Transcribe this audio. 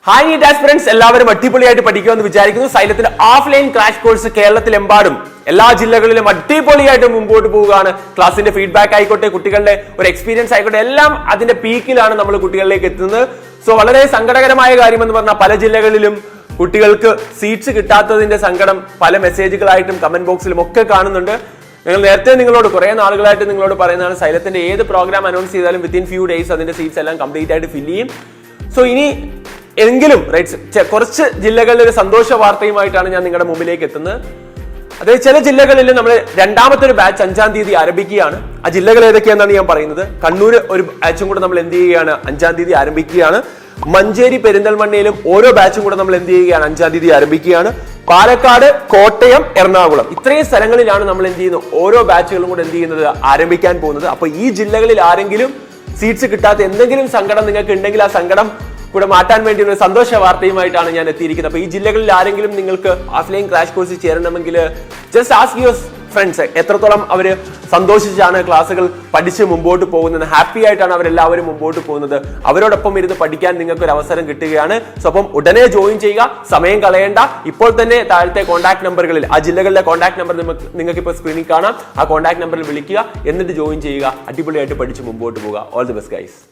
Hi NEET ആസ്പിറന്റ്സ്, എല്ലാവരും അടിപൊളിയായിട്ട് പഠിക്കുമെന്ന് വിചാരിക്കുന്നു. സൈലത്തിന്റെ ഓഫ്ലൈൻ ക്രാഷ് കോഴ്സ് കേരളത്തിലെമ്പാടും എല്ലാ ജില്ലകളിലും അടിപൊളിയായിട്ട് മുമ്പോട്ട് പോവുകയാണ്. ക്ലാസിന്റെ ഫീഡ്ബാക്ക് ആയിക്കോട്ടെ, കുട്ടികളുടെ ഒരു എക്സ്പീരിയൻസ് ആയിക്കോട്ടെ, എല്ലാം അതിന്റെ പീക്കിലാണ് നമ്മൾ കുട്ടികളിലേക്ക് എത്തുന്നത്. സോ വളരെ സങ്കടകരമായ കാര്യം എന്ന് പറഞ്ഞാൽ പല ജില്ലകളിലും കുട്ടികൾക്ക് സീറ്റ്സ് കിട്ടാത്തതിന്റെ സങ്കടം പല മെസ്സേജുകളായിട്ടും കമന്റ് ബോക്സിലും ഒക്കെ കാണുന്നുണ്ട്. ഞങ്ങൾ നേരത്തെ നിങ്ങളോട് കുറെ നാളുകളായിട്ട് നിങ്ങളോട് പറയുന്നതാണ്, സൈലത്തിന്റെ ഏത് പ്രോഗ്രാം അനൗൺസ് ചെയ്താലും വിത്തിൻ ഫ്യൂ ഡേയ്സ് അതിന്റെ സീറ്റ്സ് എല്ലാം കംപ്ലീറ്റ് ആയിട്ട് ഫില്ല് ചെയ്യും. സോ ഇനി എങ്കിലും കുറച്ച് ജില്ലകളിൽ ഒരു സന്തോഷ വാർത്തയുമായിട്ടാണ് ഞാൻ നിങ്ങളുടെ മുമ്പിലേക്ക് എത്തുന്നത്. അതായത് ചില ജില്ലകളിൽ നമ്മൾ രണ്ടാമത്തെ ഒരു ബാച്ച് 5-ാം തീയതി ആരംഭിക്കുകയാണ്. ആ ജില്ലകൾ ഏതൊക്കെയാണെന്നാണ് ഞാൻ പറയുന്നത്. കണ്ണൂർ ഒരു ബാച്ചും കൂടെ നമ്മൾ എന്ത് ചെയ്യുകയാണ്, 5-ാം തീയതി ആരംഭിക്കുകയാണ്. മഞ്ചേരി, പെരിന്തൽമണ്ണയിലും ഓരോ ബാച്ചും കൂടെ നമ്മൾ എന്ത് ചെയ്യുകയാണ്, 5-ാം തീയതി ആരംഭിക്കുകയാണ്. പാലക്കാട്, കോട്ടയം, എറണാകുളം ഇത്രയും സ്ഥലങ്ങളിലാണ് നമ്മൾ എന്ത് ചെയ്യുന്നത്, ഓരോ ബാച്ചുകളും കൂടെ എന്ത് ചെയ്യുന്നത്, ആരംഭിക്കാൻ പോകുന്നത്. അപ്പൊ ഈ ജില്ലകളിൽ ആരെങ്കിലും സീറ്റ്സ് കിട്ടാത്ത എന്തെങ്കിലും സങ്കടം നിങ്ങൾക്ക് ഉണ്ടെങ്കിൽ ആ സങ്കടം കൂടെ മാറ്റാൻ വേണ്ടി ഒരു സന്തോഷ വാർത്തയുമായിട്ടാണ് ഞാൻ എത്തിയിരിക്കുന്നത്. അപ്പൊ ഈ ജില്ലകളിൽ ആരെങ്കിലും നിങ്ങൾക്ക് ഓഫ്ലൈൻ ക്രാഷ് കോഴ്സിൽ ചേരണമെങ്കിൽ ജസ്റ്റ് ആസ്ക് യുവർ ഫ്രണ്ട്സ് എത്രത്തോളം അവര് സന്തോഷിച്ചാണ് ക്ലാസ്സുകൾ പഠിച്ച് മുമ്പോട്ട് പോകുന്നത്, ഹാപ്പി ആയിട്ടാണ് അവരെല്ലാവരും മുമ്പോട്ട് പോകുന്നത്. അവരോടൊപ്പം ഇരുന്ന് പഠിക്കാൻ നിങ്ങൾക്ക് ഒരു അവസരം കിട്ടുകയാണ്. സോ അപ്പം ഉടനെ ജോയിൻ ചെയ്യുക, സമയം കളയേണ്ട. ഇപ്പോൾ തന്നെ താഴത്തെ കോൺടാക്ട് നമ്പറുകളിൽ ആ ജില്ലകളിലെ കോൺടാക്ട് നമ്പർ നിങ്ങൾക്ക് ഇപ്പോൾ സ്ക്രീനിൽ കാണാം. ആ കോൺടാക്ട് നമ്പറിൽ വിളിക്കുക, എന്നിട്ട് ജോയിൻ ചെയ്യുക. അടിപൊളിയായിട്ട് പഠിച്ച് മുമ്പോട്ട് പോകുക. All the best guys.